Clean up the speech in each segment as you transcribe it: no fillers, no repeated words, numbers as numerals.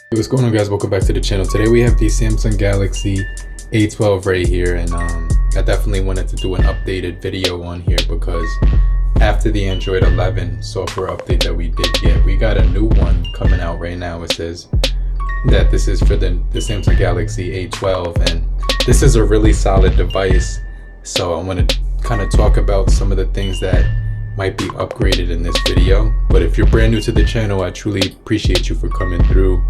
Hey, what's going on, guys? Welcome back to the channel. Today we have the Samsung Galaxy A12 right here, and I definitely wanted to do an updated video on here because after the Android 11 software update that we did get, we got a new one coming out right now. It says that this is for the Samsung Galaxy A12, and this is a really solid device. So I want to kind of talk about some of the things that might be upgraded in this video. But if you're brand new to the channel, I truly appreciate you for coming through.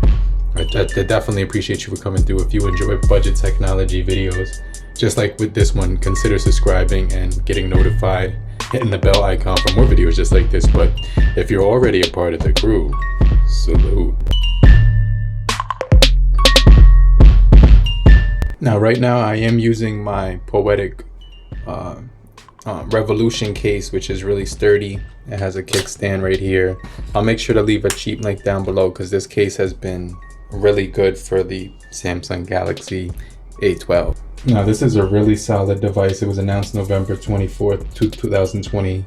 I definitely appreciate you for coming through. If you enjoy budget technology videos, just like with this one, consider subscribing and getting notified, hitting the bell icon for more videos just like this. But if you're already a part of the crew, salute. Now, right now, I am using my Poetic Revolution case, which is really sturdy. It has a kickstand right here. I'll make sure to leave a cheap link down below because this case has been really good for the Samsung Galaxy A12. Now, this is a really solid device. It was announced November 24th, 2020,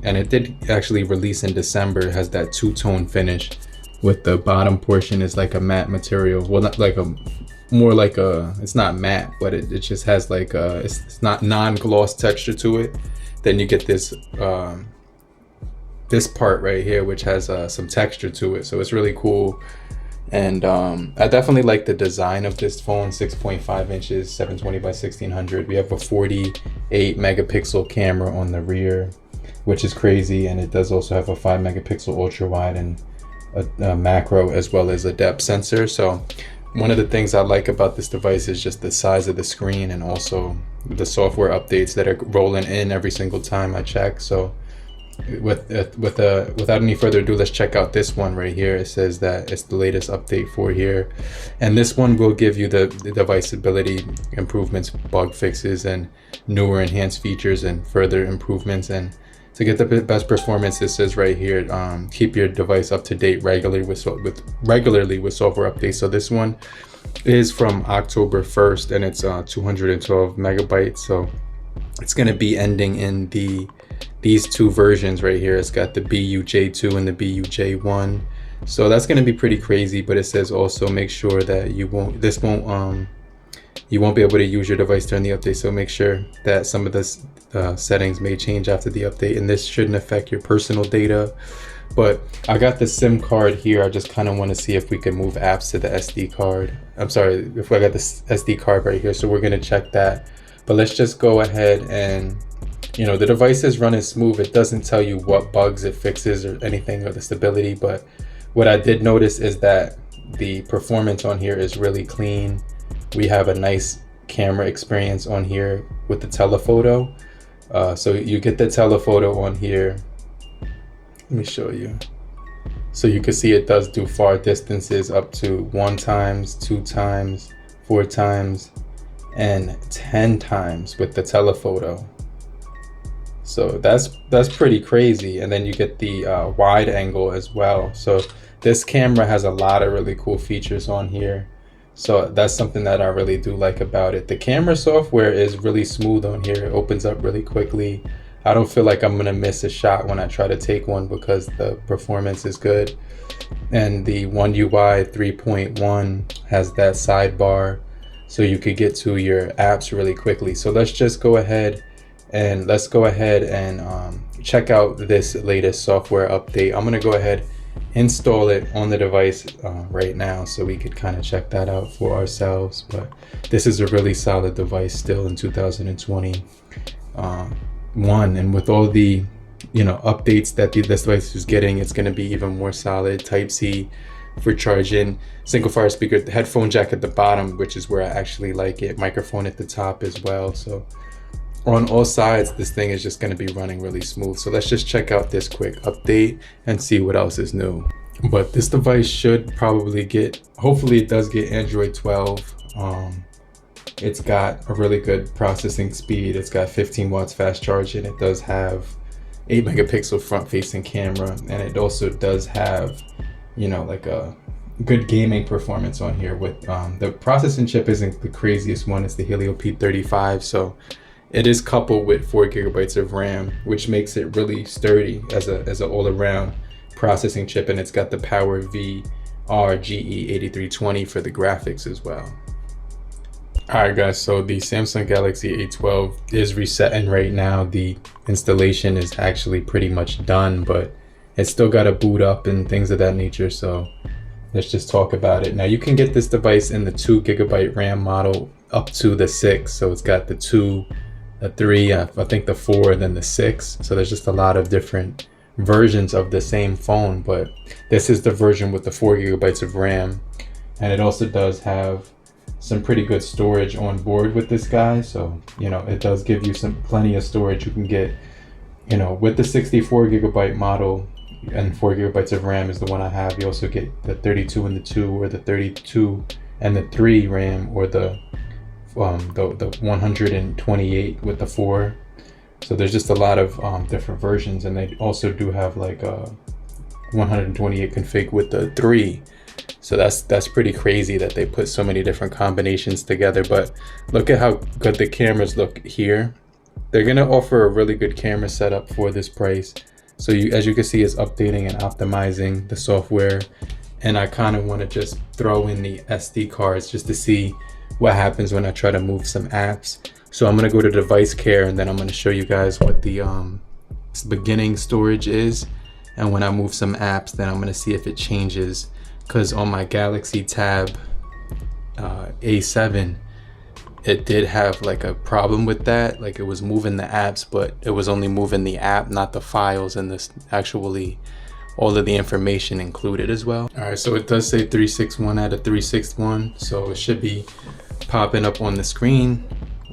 and it did actually release in December. It has that two-tone finish with the bottom portion is like a matte material. Well, not like a, more like a, it's not matte, but it just has like a, it's not non-gloss texture to it. Then you get this this part right here, which has some texture to it, so it's really cool. And I definitely like the design of this phone. 6.5 inches, 720 by 1600. We have a 48 megapixel camera on the rear, which is crazy, and it does also have a 5 megapixel ultra wide and a macro as well as a depth sensor. So one of the things I like about this device is just the size of the screen and also the software updates that are rolling in every single time I check. So without any further ado, let's check out this one right here. It says that it's the latest update for here, and this one will give you the device ability improvements, bug fixes, and newer enhanced features and further improvements. And to get the best performance, it says right here, keep your device up to date regularly with software updates. So this one is from October 1st, and it's 212 megabytes. So it's going to be ending in these two versions right here. It's got the BUJ2 and the BUJ1. So that's going to be pretty crazy. But it says also make sure that you won't be able to use your device during the update. So make sure that some of the settings may change after the update, and this shouldn't affect your personal data. But I got the SIM card here. I just kind of want to see if we can move apps to the SD card. I'm sorry, if I got this SD card right here. So we're going to check that. But let's just go ahead and, you know, the device is running smooth. It doesn't tell you what bugs it fixes or anything, or the stability. But what I did notice is that the performance on here is really clean. We have a nice camera experience on here with the telephoto. So you get the telephoto on here. Let me show you. So you can see it does do far distances up to 1 times, 2 times, 4 times, and 10 times with the telephoto. So that's pretty crazy. And then you get the wide angle as well. So this camera has a lot of really cool features on here. So that's something that I really do like about it. The camera software is really smooth on here. It opens up really quickly. I don't feel like I'm gonna miss a shot when I try to take one because the performance is good. And the One UI 3.1 has that sidebar, so you could get to your apps really quickly. So let's just go ahead and check out this latest software update. I'm gonna go ahead, install it on the device right now so we could kind of check that out for ourselves. But this is a really solid device still in 2021, and with all the, you know, updates that this device is getting, it's going to be even more solid. Type-C for charging, single fire speaker, the headphone jack at the bottom, which is where I actually like it, microphone at the top as well. So on all sides, this thing is just going to be running really smooth. So let's just check out this quick update and see what else is new. But this device should probably get, hopefully it does get Android 12. It's got a really good processing speed. It's got 15 watts fast charging. It does have 8 megapixel front facing camera, and it also does have, you know, like a good gaming performance on here. With the processing chip isn't the craziest one. It's the Helio P35. So it is coupled with 4 gigabytes of RAM, which makes it really sturdy as an all-around processing chip, and it's got the Power VRGE8320 for the graphics as well. Alright guys, so the Samsung Galaxy A12 is resetting right now. The installation is actually pretty much done, but it's still got to boot up and things of that nature, so let's just talk about it. Now you can get this device in the 2GB RAM model up to the 6, so it's got the 2, the 3, I think the 4, and then the 6, so there's just a lot of different versions of the same phone, but this is the version with the 4GB of RAM, and it also does have some pretty good storage on board with this guy, so you know, it does give you plenty of storage. You can get, you know, with the 64GB model and 4GB of RAM is the one I have. You also get the 32 and the 2, or the 32 and the 3 RAM, or the 128 with the 4. So there's just a lot of different versions, and they also do have like a 128 config with the 3. So that's pretty crazy that they put so many different combinations together. But look at how good the cameras look here. They're gonna offer a really good camera setup for this price. So as you can see, it's updating and optimizing the software. And I kind of want to just throw in the SD cards just to see what happens when I try to move some apps. So I'm gonna go to device care, and then I'm gonna show you guys what the beginning storage is. And when I move some apps, then I'm gonna see if it changes. Because on my Galaxy Tab A7, it did have like a problem with that. Like it was moving the apps, but it was only moving the app, not the files, and this actually all of the information included as well. All right, so it does say 361 out of 361, so it should be popping up on the screen,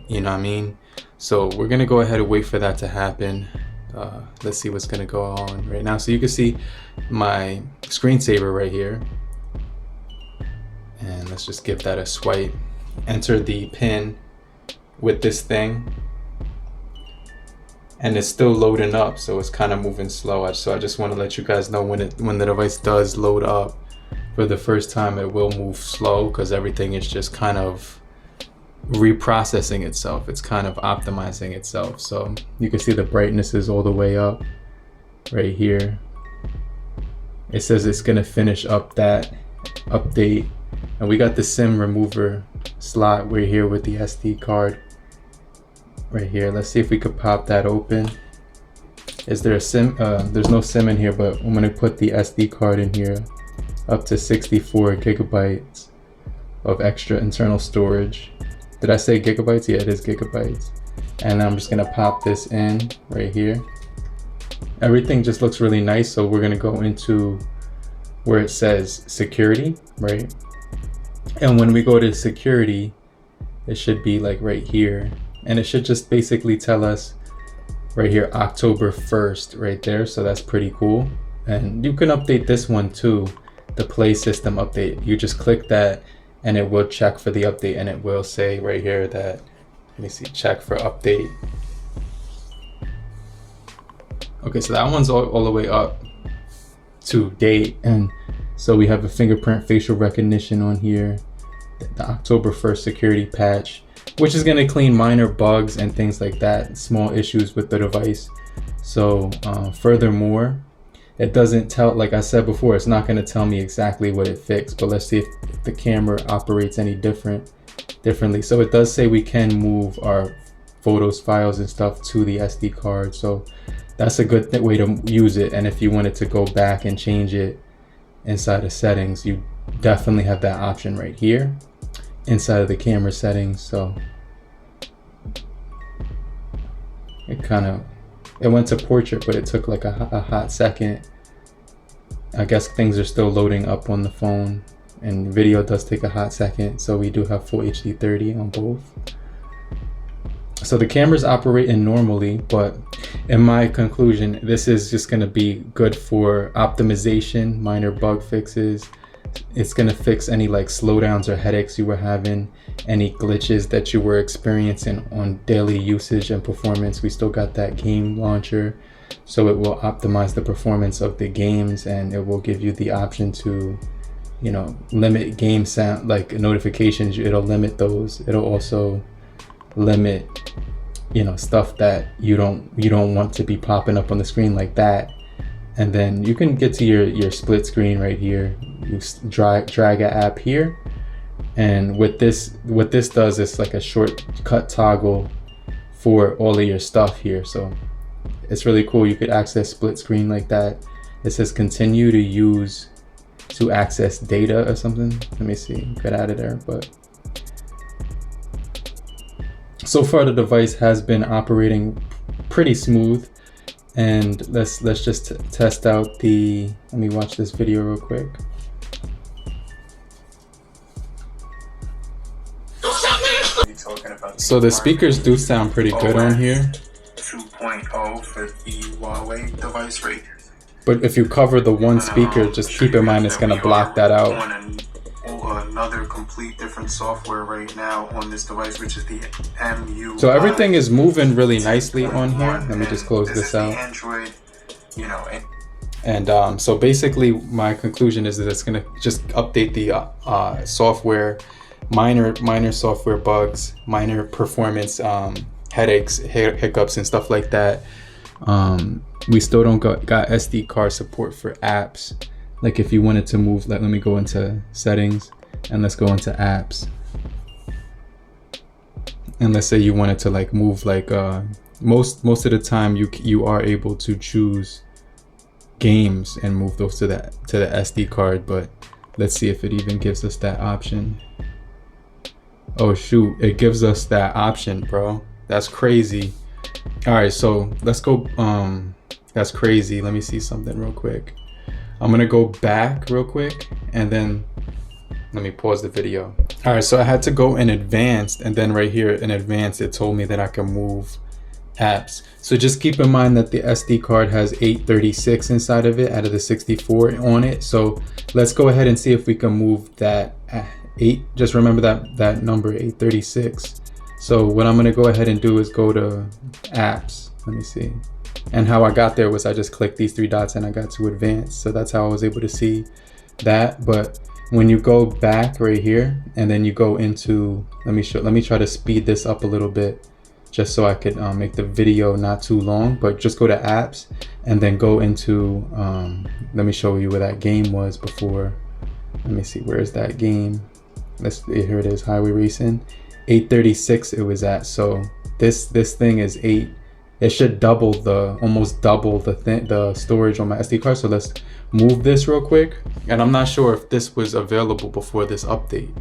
you know what I mean? So we're gonna go ahead and wait for that to happen. Let's see what's gonna go on right now. So you can see my screensaver right here. And let's just give that a swipe. Enter the pin with this thing, and it's still loading up, so it's kind of moving slow. So I just want to let you guys know when the device does load up for the first time, it will move slow because everything is just kind of reprocessing itself. It's kind of optimizing itself. So you can see the brightness is all the way up right here. It says it's gonna finish up that update. And we got the SIM remover slot right here with the SD card right here. Let's see if we could pop that open. Is there a SIM? There's no SIM in here, but I'm gonna put the SD card in here, up to 64GB of extra internal storage. Did I say gigabytes? Yeah, it is gigabytes. And I'm just gonna pop this in right here. Everything just looks really nice. So we're gonna go into where it says security, right? And when we go to security, it should be like right here. And it should just basically tell us right here, October 1st, right there. So that's pretty cool. And you can update this one too, the Play System update. You just click that and it will check for the update, and it will say right here that, let me see, check for update. Okay, so that one's all the way up to date. And so we have a fingerprint facial recognition on here, the October 1st security patch, which is going to clean minor bugs and things like that, small issues with the device. So furthermore, it doesn't tell, like I said before, it's not going to tell me exactly what it fixed, but let's see if the camera operates any differently. So it does say we can move our photos, files, and stuff to the SD card. So that's a good way to use it. And if you wanted to go back and change it inside of settings, you definitely have that option right here inside of the camera settings. So it went to portrait, but it took like a hot second. I guess things are still loading up on the phone, and video does take a hot second. So we do have full HD 30 on both. So the camera's operating normally, but in my conclusion, this is just going to be good for optimization, minor bug fixes. It's going to fix any like slowdowns or headaches you were having, any glitches that you were experiencing on daily usage and performance. We still got that game launcher, so it will optimize the performance of the games, and it will give you the option to, you know, limit game sound, like notifications. It'll limit those. It'll also limit, you know, stuff that you don't want to be popping up on the screen like that. And then you can get to your split screen right here. You drag an app here, and with this, what this does is like a shortcut toggle for all of your stuff here. So it's really cool. You could access split screen like that. It says continue to use to access data or something. Let me see, get out of there. But so far the device has been operating pretty smooth. And let's just test out the, let me watch this video real quick. So the speakers do sound pretty good on here. 2.0 for the Huawei device rate. But if you cover the one speaker, just keep in mind it's gonna block that out. Another complete different software right now on this device, which is the MU. So everything is moving really nicely on here. Let me just close this out. Android, you know, and so basically my conclusion is that it's gonna just update the software, minor software bugs, minor performance headaches, hiccups and stuff like that. We still don't got SD card support for apps. Like if you wanted to move, let me go into settings and let's go into apps. And let's say you wanted to like move like most of the time you are able to choose games and move those to the SD card, but let's see if it even gives us that option. Oh shoot, it gives us that option, bro. That's crazy. All right, so let's go. That's crazy. Let me see something real quick. I'm gonna go back real quick and then let me pause the video. All right, so I had to go in advanced, and then right here in advanced it told me that I can move apps. So just keep in mind that the SD card has 836 inside of it out of the 64 on it. So let's go ahead and see if we can move that just remember that number 836. So what I'm gonna go ahead and do is go to apps. Let me see. And how I got there was I just clicked these 3 dots and I got to advanced. So that's how I was able to see that. But when you go back right here and then you go into, let me try to speed this up a little bit just so I could make the video not too long, but just go to apps and then go into, let me show you where that game was before. Let me see, where's that game? Here it is, Highway Racing. 836 it was at. So this thing is 8. It should almost double the storage on my SD card. So let's move this real quick. And I'm not sure if this was available before this update,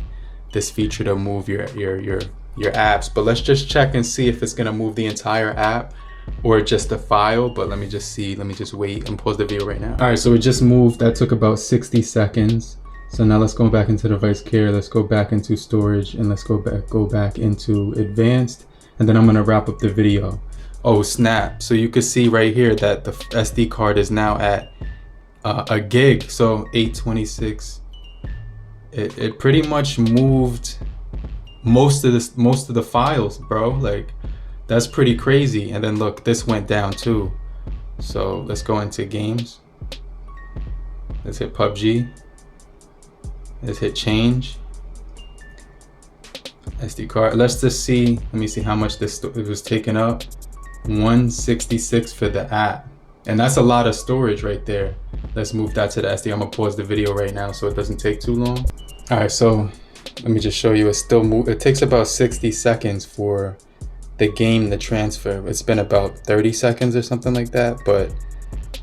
this feature to move your apps, but let's just check and see if it's gonna move the entire app or just a file. But let me just see, let me just wait and pause the video right now. All right, so it just moved. That took about 60 seconds. So now let's go back into device care. Let's go back into storage and let's go back into advanced. And then I'm gonna wrap up the video. Oh snap, so you can see right here that the SD card is now at a gig, so 826. It pretty much moved most of the files, bro. Like that's pretty crazy. And then look, this went down too. So let's go into games. Let's hit PUBG. Let's hit change. SD card. Let's just see. Let me see how much it was taken up. 166 for the app, and that's a lot of storage right there. Let's move that to the SD. I'm gonna pause the video right now so it doesn't take too long. All right, so let me just show you. It takes about 60 seconds for the game to transfer. It's been about 30 seconds or something like that, but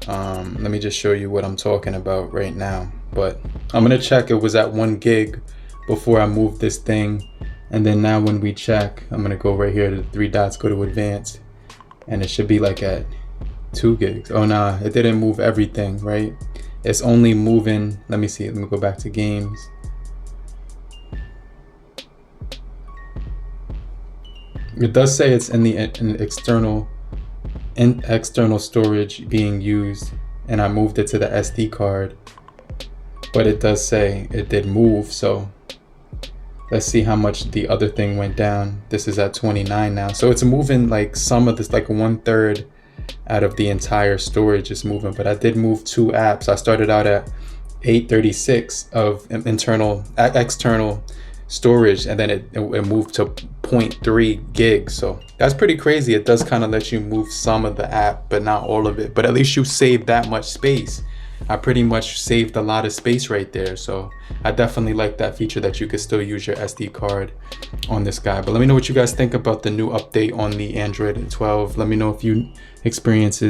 let me just show you what I'm talking about right now. But I'm gonna check it was at 1 gig before I moved this thing, and then now when we check, I'm gonna go right here to the 3 dots, go to advanced, and it should be like at 2 gigs. Oh nah, it didn't move everything, right? It's only moving, let me see, let me go back to games. It does say it's in the external storage being used, and I moved it to the SD card, but it does say it did move. So let's see how much the other thing went down. This is at 29 now. So it's moving like some of this, like 1/3 out of the entire storage is moving, but I did move 2 apps. I started out at 836 of external storage, and then it moved to 0.3 gigs. So that's pretty crazy. It does kind of let you move some of the app, but not all of it. But at least you save that much space. I pretty much saved a lot of space right there. So I definitely like that feature that you could still use your SD card on this guy. But let me know what you guys think about the new update on the Android 12. Let me know if you experienced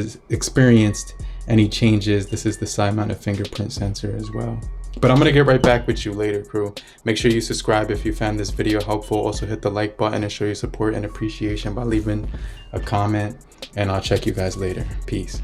any changes. This is the side mounted fingerprint sensor as well. But I'm gonna get right back with you later, crew. Make sure you subscribe if you found this video helpful. Also hit the like button and show your support and appreciation by leaving a comment, and I'll check you guys later. Peace.